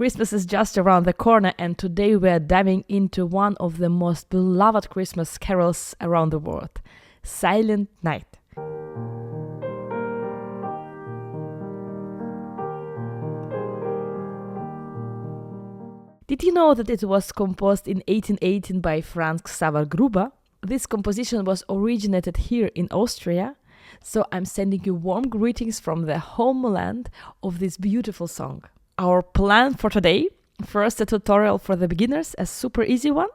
Christmas is just around the corner, and today we are diving into one of the most beloved Christmas carols around the world, Silent Night. Did you know that it was composed in 1818 by Franz Xaver Gruber? This composition was originated here in Austria, so I'm sending you warm greetings from the homeland of this beautiful song. Our plan for today: first a tutorial for the beginners, a super easy one.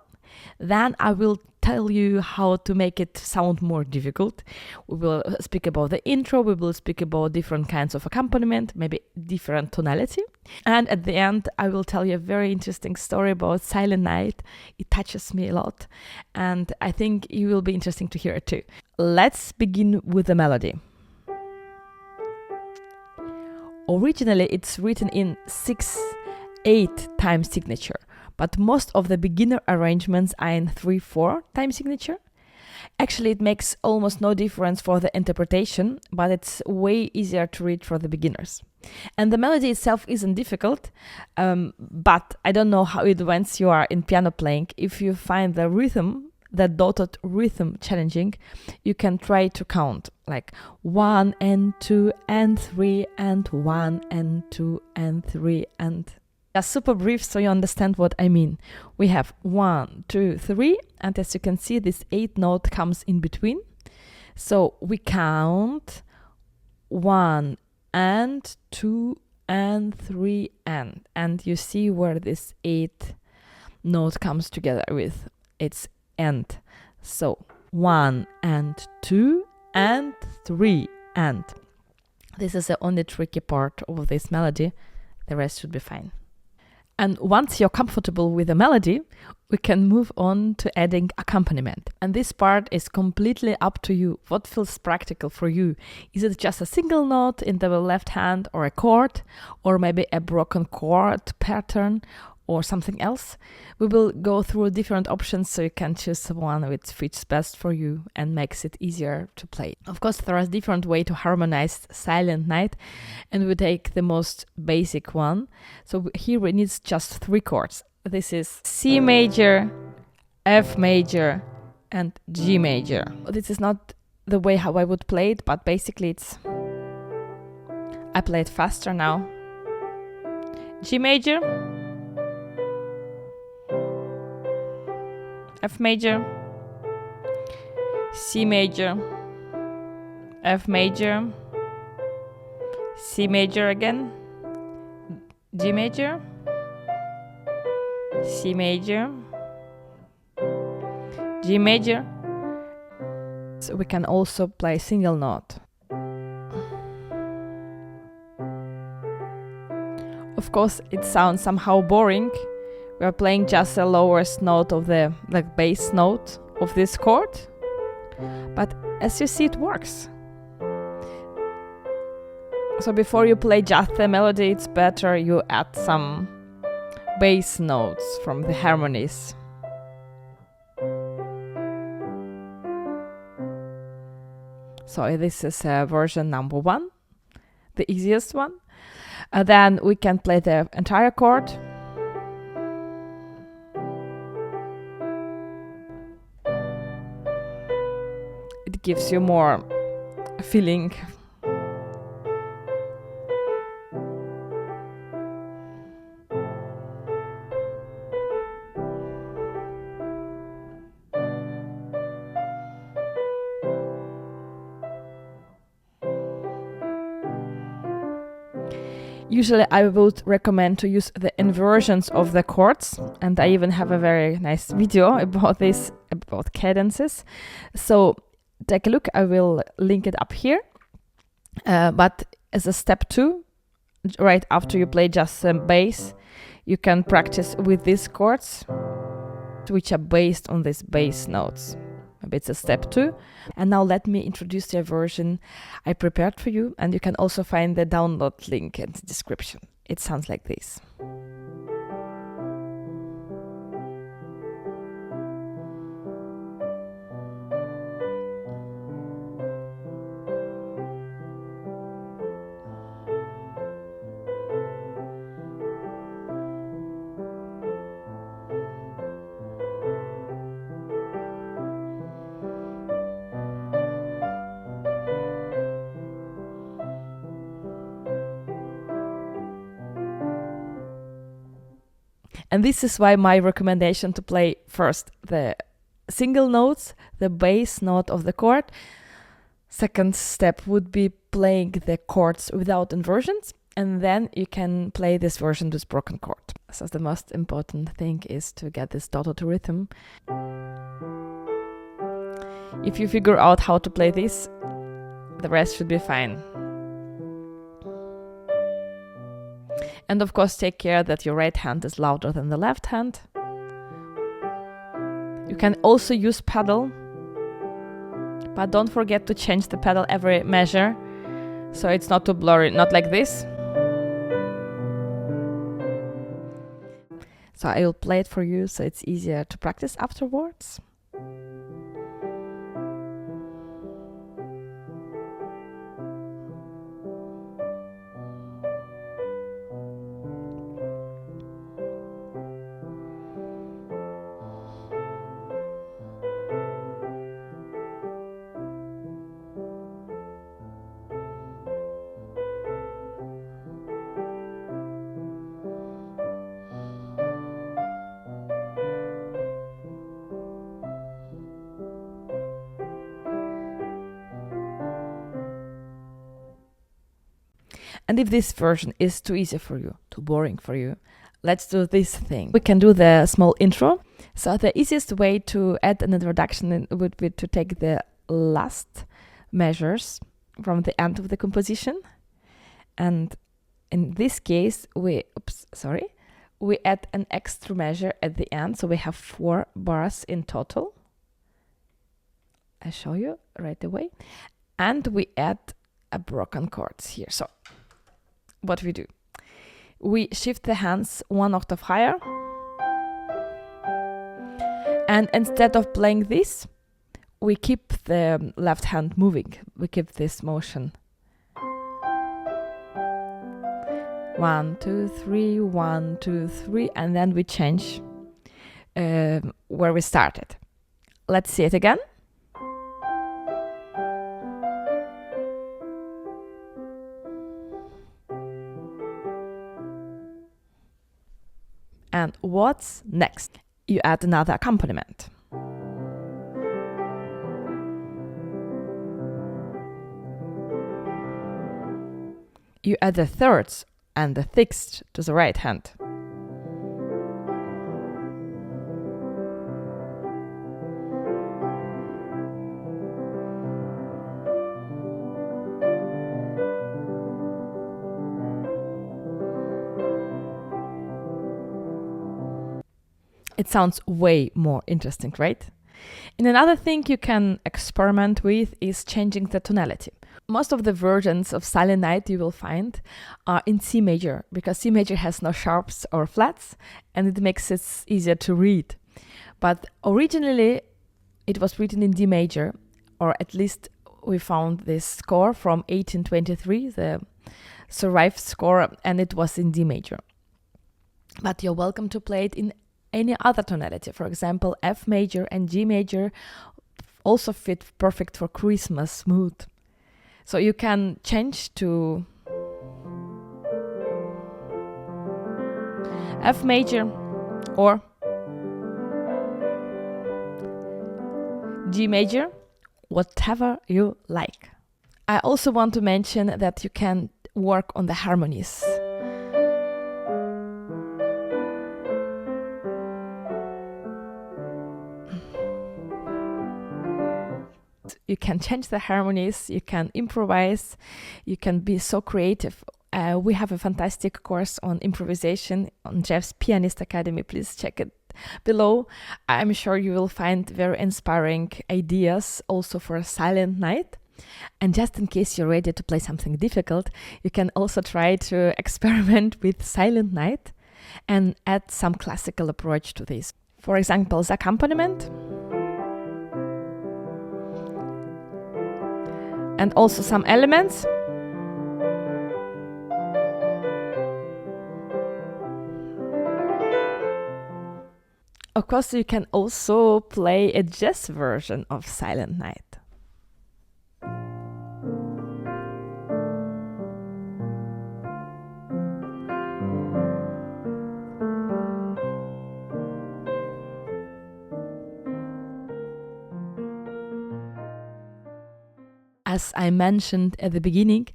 Then I will tell you how to make it sound more difficult. We will speak about the intro, we will speak about different kinds of accompaniment, maybe different tonality. And at the end, I will tell you a very interesting story about Silent Night. It touches me a lot, and I think you will be interesting to hear it too. Let's begin with the melody. Originally, it's written in 6/8 time signature, but most of the beginner arrangements are in 3/4 time signature. Actually, it makes almost no difference for the interpretation, but it's way easier to read for the beginners. And the melody itself isn't difficult, but I don't know how it once you are in piano playing. If you find the rhythm, the dotted rhythm challenging, you can try to count like 1 and 2 and 3 and 1 and 2 and 3 and just super brief so you understand what I mean. We have 1, 2, 3, and as you can see, this 8th note comes in between. So we count 1 and 2 and 3 and you see where this 8th note comes together with its end. So 1 and 2 and 3 and. This is the only tricky part of this melody. The rest should be fine. And once you're comfortable with the melody, we can move on to adding accompaniment. And this part is completely up to you. What feels practical for you? Is it just a single note in the left hand, or a chord, or maybe a broken chord pattern, or something else? We will go through different options so you can choose one which fits best for you and makes it easier to play. Of course, there are different ways to harmonize Silent Night, and we take the most basic one. So here we need just 3 chords. This is C major, F major, and G major. This is not the way how I would play it, but basically I play it faster now. G major, F major, C major, F major, C major again, G major, C major, G major. So we can also play single note. Of course, it sounds somehow boring. We are playing just the lowest note of the bass note of this chord, but as you see, it works. So before you play just the melody, it's better you add some bass notes from the harmonies. So this is version number 1, the easiest one. Then we can play the entire chord. It gives you more feeling. Usually I would recommend to use the inversions of the chords, and I even have a very nice video about this, about cadences. So take a look, I will link it up here. But as a step 2, right after you play just some bass, you can practice with these chords, which are based on these bass notes. Maybe it's a step 2. And now let me introduce the version I prepared for you, and you can also find the download link in the description. It sounds like this. And this is why my recommendation to play first the single notes, the bass note of the chord. Second step would be playing the chords without inversions, and then you can play this version with broken chord. So the most important thing is to get this toto to rhythm. If you figure out how to play this, the rest should be fine. And of course, take care that your right hand is louder than the left hand. You can also use pedal, but don't forget to change the pedal every measure, so it's not too blurry, not like this. So I will play it for you so it's easier to practice afterwards. And if this version is too easy for you, too boring for you, let's do this thing. We can do the small intro. So the easiest way to add an introduction would be to take the last measures from the end of the composition. And in this case, we add an extra measure at the end. So we have 4 bars in total. I show you right away. And we add a broken chords here. So what we do, we shift the hands 1 octave higher, and instead of playing this, we keep the left hand moving. We keep this motion. 1, 2, 3, 1, 2, 3, and then we change where we started. Let's see it again. And what's next? You add another accompaniment. You add the thirds and the sixth to the right hand. It sounds way more interesting, right? And another thing you can experiment with is changing the tonality. Most of the versions of Silent Night you will find are in C major, because C major has no sharps or flats, and it makes it easier to read. But originally it was written in D major, or at least we found this score from 1823, the survived score, and it was in D major. But you're welcome to play it in any other tonality. For example, F major and G major also fit perfect for Christmas mood. So you can change to F major or G major, whatever you like. I also want to mention that you can work on the harmonies. You can change the harmonies, you can improvise, you can be so creative. We have a fantastic course on improvisation on Jeff's Pianist Academy. Please check it below. I'm sure you will find very inspiring ideas also for a Silent Night. And just in case you're ready to play something difficult, you can also try to experiment with Silent Night and add some classical approach to this. For example, the accompaniment. And also some elements. Of course, you can also play a jazz version of Silent Night. As I mentioned at the beginning,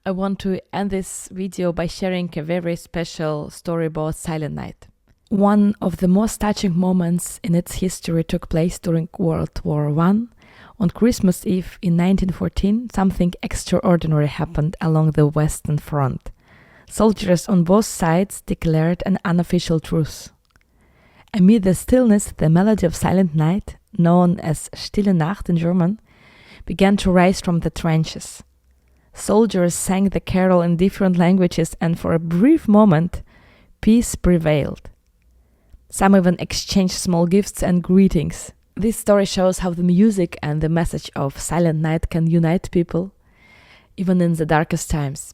I want to end this video by sharing a very special story about Silent Night. One of the most touching moments in its history took place during World War I. On Christmas Eve in 1914, something extraordinary happened along the Western Front. Soldiers on both sides declared an unofficial truce. Amid the stillness, the melody of Silent Night, known as Stille Nacht in German, began to rise from the trenches. Soldiers sang the carol in different languages, and for a brief moment, peace prevailed. Some even exchanged small gifts and greetings. This story shows how the music and the message of Silent Night can unite people, even in the darkest times.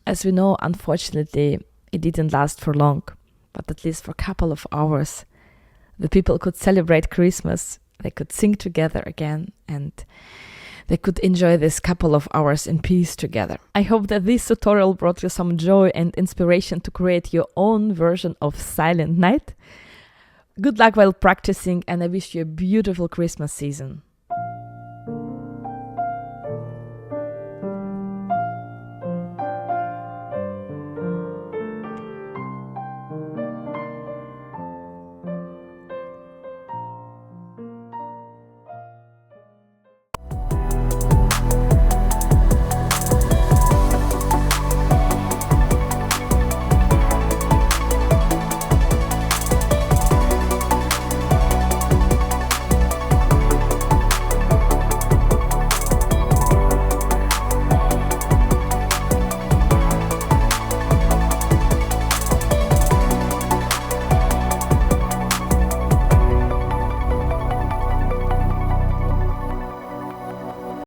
As we know, unfortunately, it didn't last for long, but at least for a couple of hours, the people could celebrate Christmas, they could sing together again, and they could enjoy this couple of hours in peace together. I hope that this tutorial brought you some joy and inspiration to create your own version of Silent Night. Good luck while practicing, and I wish you a beautiful Christmas season.